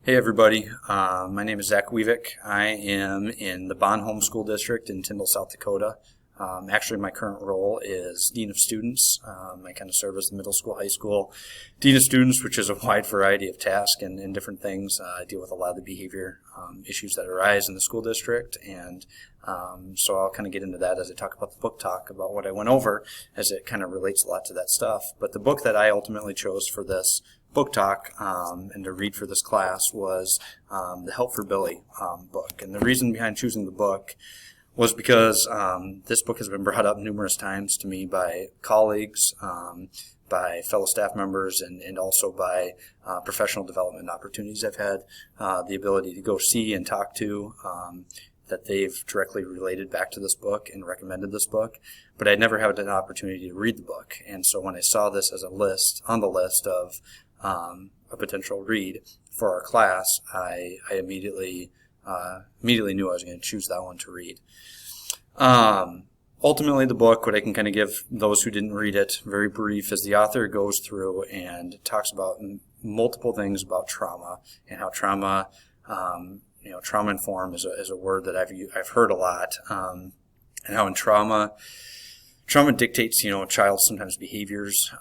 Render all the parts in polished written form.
Hey everybody, my name is Zach Weavick. I am in the Bonhomme School District in Tyndall, South Dakota. Actually, my current role is Dean of Students. I kind of serve as the middle school, high school Dean of Students, which is a wide variety of tasks and different things. I deal with a lot of the behavior issues that arise in the school district, and so I'll kind of get into that as I talk about the book talk, about what I went over, as it kind of relates a lot to that stuff. But the book that I ultimately chose for this book talk and to read for this class was the Help for Billy book. And the reason behind choosing the book was because this book has been brought up numerous times to me by colleagues, by fellow staff members, and also by professional development opportunities I've had the ability to go see and talk to, that they've directly related back to this book and recommended this book, but I'd never had an opportunity to read the book. And so when I saw this as on the list of a potential read for our class, I immediately knew I was going to choose that one to read. Ultimately, the book, what I can kind of give those who didn't read it, very brief, is the author goes through and talks about multiple things about trauma and how trauma, trauma informed is a word that I've heard a lot, and how in trauma dictates, a child's sometimes behaviors,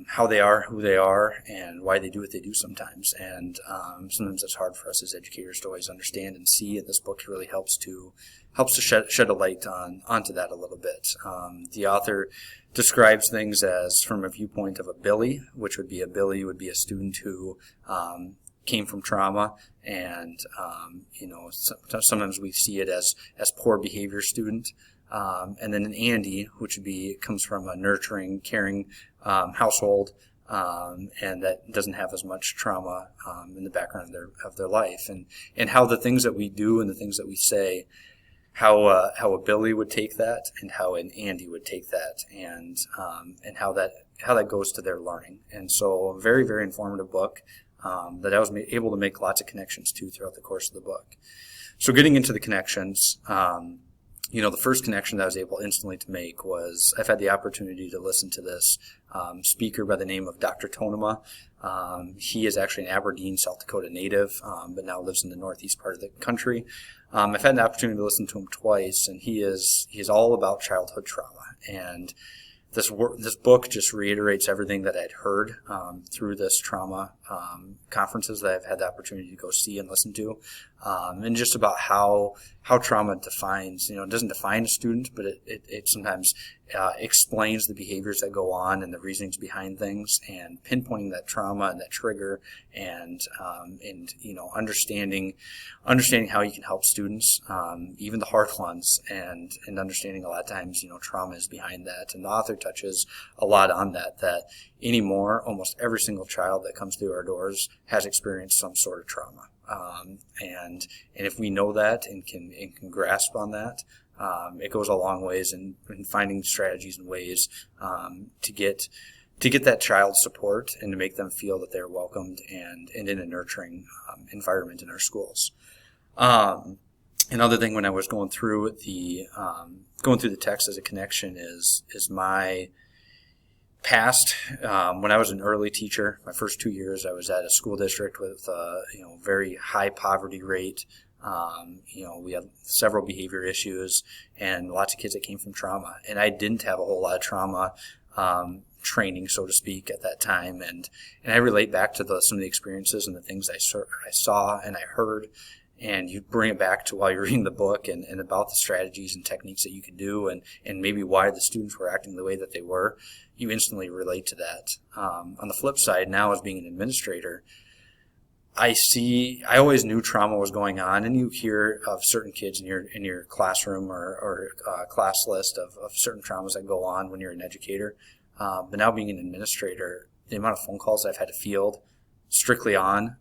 how they are, who they are, and why they do what they do sometimes. And sometimes it's hard for us as educators to always understand and see, and this book really helps to shed a light onto that a little bit. The author describes things as from a viewpoint of a Billy, which would be a student who came from trauma, and sometimes we see it as poor behavior student. And then an Andy, which comes from a nurturing, caring household, and that doesn't have as much trauma in the background of their life, and how the things that we do and the things that we say, how a Billy would take that and how an Andy would take that, and how that goes to their learning. And so a very, very informative book that I was able to make lots of connections to throughout the course of the book. So getting into the connections, the first connection that I was able instantly to make was I've had the opportunity to listen to this speaker by the name of Dr. Tonema. He is actually an Aberdeen, South Dakota native, but now lives in the northeast part of the country. I've had the opportunity to listen to him twice, and he is all about childhood trauma. And this book just reiterates everything that I'd heard through this trauma conferences that I've had the opportunity to go see and listen to, and just about how trauma defines, it doesn't define a student, but it sometimes explains the behaviors that go on and the reasonings behind things, and pinpointing that trauma and that trigger, and understanding how you can help students, even the hard ones, and understanding a lot of times, trauma is behind that. And the author touches a lot on that anymore, almost every single child that comes through our doors has experienced some sort of trauma. And if we know that and can grasp on that, it goes a long ways in finding strategies and ways to get that child's support and to make them feel that they're welcomed and in a nurturing environment in our schools. Another thing when I was going through the text as a connection is my past. When I was an early teacher, my first 2 years, I was at a school district with very high poverty rate. We had several behavior issues and lots of kids that came from trauma. And I didn't have a whole lot of trauma training, so to speak, at that time. And I relate back to some of the experiences and the things I saw and I heard. And you bring it back to while you're reading the book and about the strategies and techniques that you can do, and maybe why the students were acting the way that they were. You instantly relate to that. On the flip side, now as being an administrator, I always knew trauma was going on, and you hear of certain kids in your classroom or class list of certain traumas that go on when you're an educator. But now being an administrator, the amount of phone calls I've had to field strictly on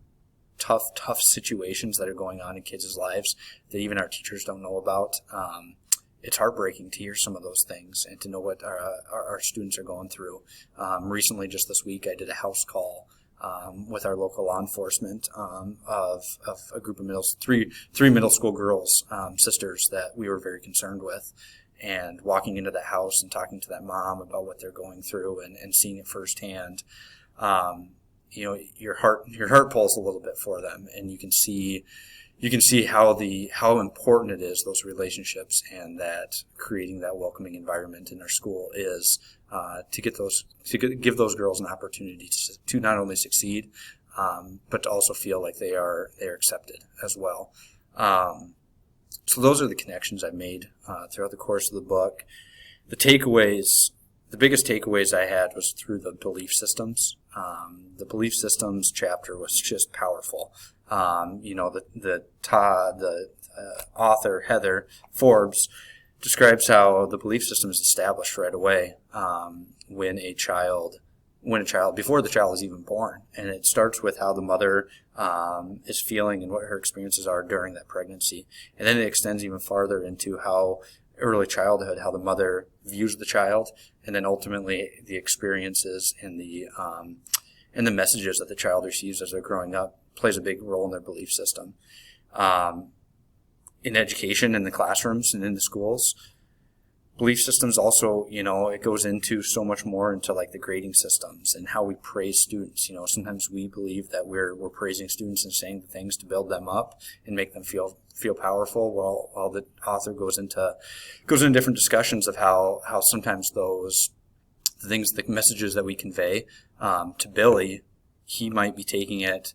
tough situations that are going on in kids' lives that even our teachers don't know about. It's heartbreaking to hear some of those things and to know what our students are going through. Recently, just this week, I did a house call with our local law enforcement of a group of three middle school girls, sisters, that we were very concerned with. And walking into that house and talking to that mom about what they're going through and seeing it firsthand, your heart pulls a little bit for them, and you can see how important it is, those relationships, and that creating that welcoming environment in our school is to give those girls an opportunity to not only succeed, but to also feel like they're accepted as well. So those are the connections I've made throughout the course of the book. The biggest takeaways I had was through the belief systems. The belief systems chapter was just powerful. The author, Heather Forbes, describes how the belief system is established right away before the child is even born. And it starts with how the mother is feeling and what her experiences are during that pregnancy. And then it extends even farther into how early childhood, how the mother views the child, and then ultimately the experiences and the messages that the child receives as they're growing up plays a big role in their belief system. In education, in the classrooms and in the schools, belief systems also, it goes into so much more into like the grading systems and how we praise students. Sometimes we believe that we're praising students and saying things to build them up and make them feel powerful, while the author goes into different discussions of how sometimes the messages that we convey to Billy, he might be taking it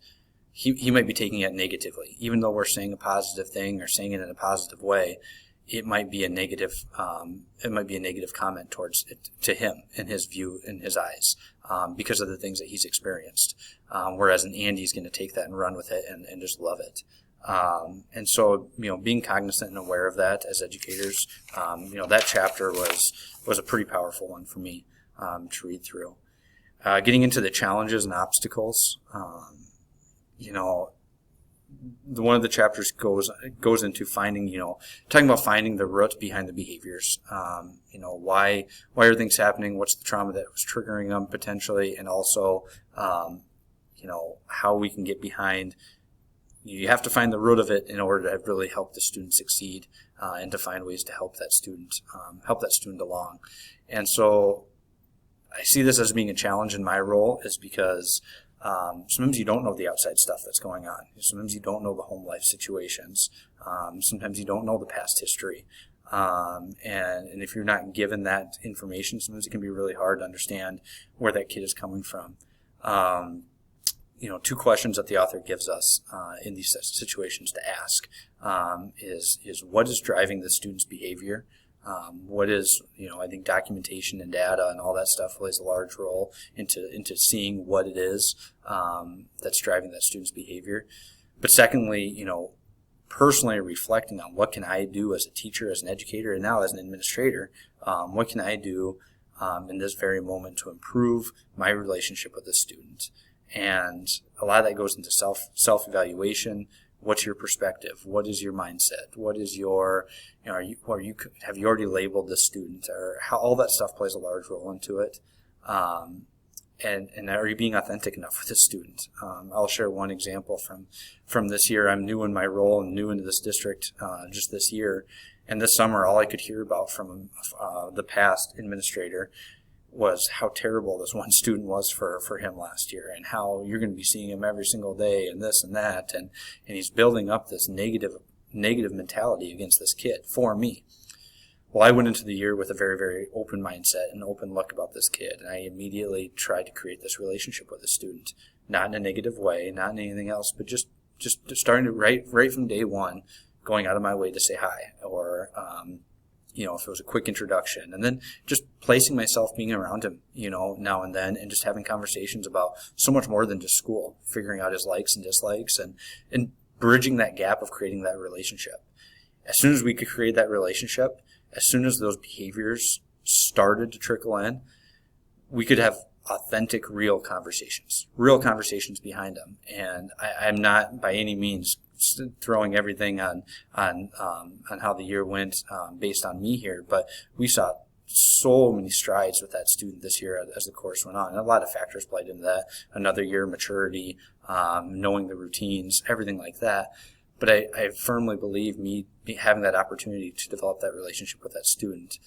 negatively. Even though we're saying a positive thing or saying it in a positive way, it might be a negative comment towards it, to him, in his view, in his eyes, because of the things that he's experienced. Whereas an Andy's going to take that and run with it and just love it. And so, being cognizant and aware of that as educators, that chapter was a pretty powerful one for me to read through. Getting into the challenges and obstacles, one of the chapters goes into talking about finding the root behind the behaviors. Why are things happening? What's the trauma that was triggering them potentially? And also, how we can get behind. You have to find the root of it in order to really help the student succeed, and to find ways to help that student along. And so I see this as being a challenge in my role, is because sometimes you don't know the outside stuff that's going on. Sometimes you don't know the home life situations. Sometimes you don't know the past history. And if you're not given that information, sometimes it can be really hard to understand where that kid is coming from. Two questions that the author gives us in these situations to ask is what is driving the student's behavior? What is, I think documentation and data and all that stuff plays a large role into seeing what it is that's driving that student's behavior. But secondly, personally reflecting on what can I do as a teacher, as an educator, and now as an administrator, what can I do in this very moment to improve my relationship with the student? And a lot of that goes into self-evaluation. What's your perspective? What is your mindset? What is your, have you already labeled this student, or how all that stuff plays a large role into it? And are you being authentic enough with this student? I'll share one example from this year. I'm new in my role and new into this district just this year. And this summer, all I could hear about from the past administrator was how terrible this one student was for him last year, and how you're going to be seeing him every single day and this and that, and he's building up this negative mentality against this kid for me. Well, I went into the year with a very, very open mindset and open look about this kid, and I immediately tried to create this relationship with the student, not in a negative way, not in anything else, but just starting to right from day one, going out of my way to say hi, or if it was a quick introduction, and then just placing myself, being around him, now and then, and just having conversations about so much more than just school, figuring out his likes and dislikes, and bridging that gap of creating that relationship. As soon as we could create that relationship, as soon as those behaviors started to trickle in, we could have authentic, real conversations behind them. And I'm not by any means throwing everything on how the year went based on me here, but we saw so many strides with that student this year as the course went on, and a lot of factors played into that. Another year, maturity, knowing the routines, everything like that. But I firmly believe me having that opportunity to develop that relationship with that student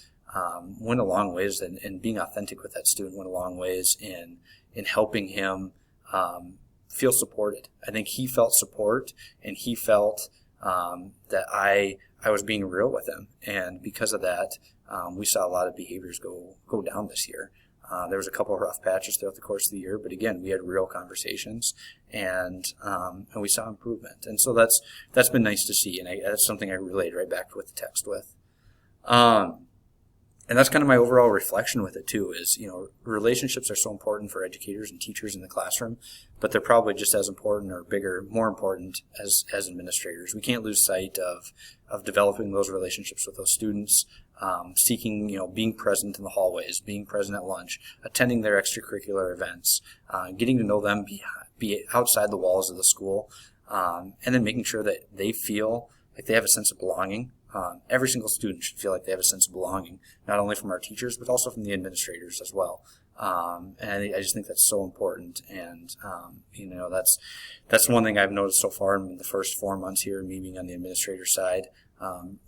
went a long ways, and being authentic with that student went a long ways in helping him feel supported. I think he felt support, and he felt that I was being real with him, and because of that, we saw a lot of behaviors go down this year. There was a couple of rough patches throughout the course of the year, but again, we had real conversations, and we saw improvement, and so that's been nice to see, and that's something I relayed right back with the text with. And that's kind of my overall reflection with it too, is, relationships are so important for educators and teachers in the classroom, but they're probably just as important or bigger, more important as administrators. We can't lose sight of developing those relationships with those students, seeking, being present in the hallways, being present at lunch, attending their extracurricular events, getting to know them, be outside the walls of the school, and then making sure that they feel like they have a sense of belonging. Every single student should feel like they have a sense of belonging, not only from our teachers, but also from the administrators as well. And I just think that's so important. And, that's one thing I've noticed so far in the first 4 months here, me being on the administrator side.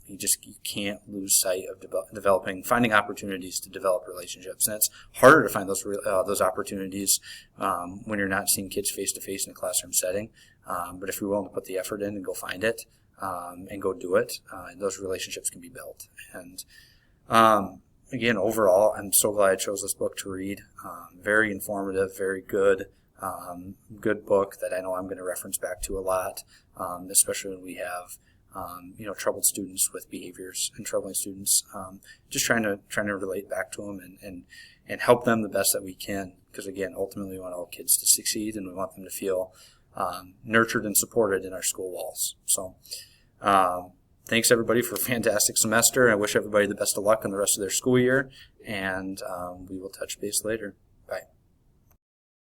You can't lose sight of finding opportunities to develop relationships. And it's harder to find those opportunities when you're not seeing kids face to face in a classroom setting. But if you're willing to put the effort in and go find it, and go do it, those relationships can be built. And again, overall, I'm so glad I chose this book to read. Very informative, very good, good book that I know I'm going to reference back to a lot, especially when we have troubled students with behaviors and troubling students. Just trying to relate back to them and help them the best that we can. Because again, ultimately, we want all kids to succeed, and we want them to feel nurtured and supported in our school walls. So thanks everybody for a fantastic semester. I wish everybody the best of luck in the rest of their school year, and we will touch base later. Bye.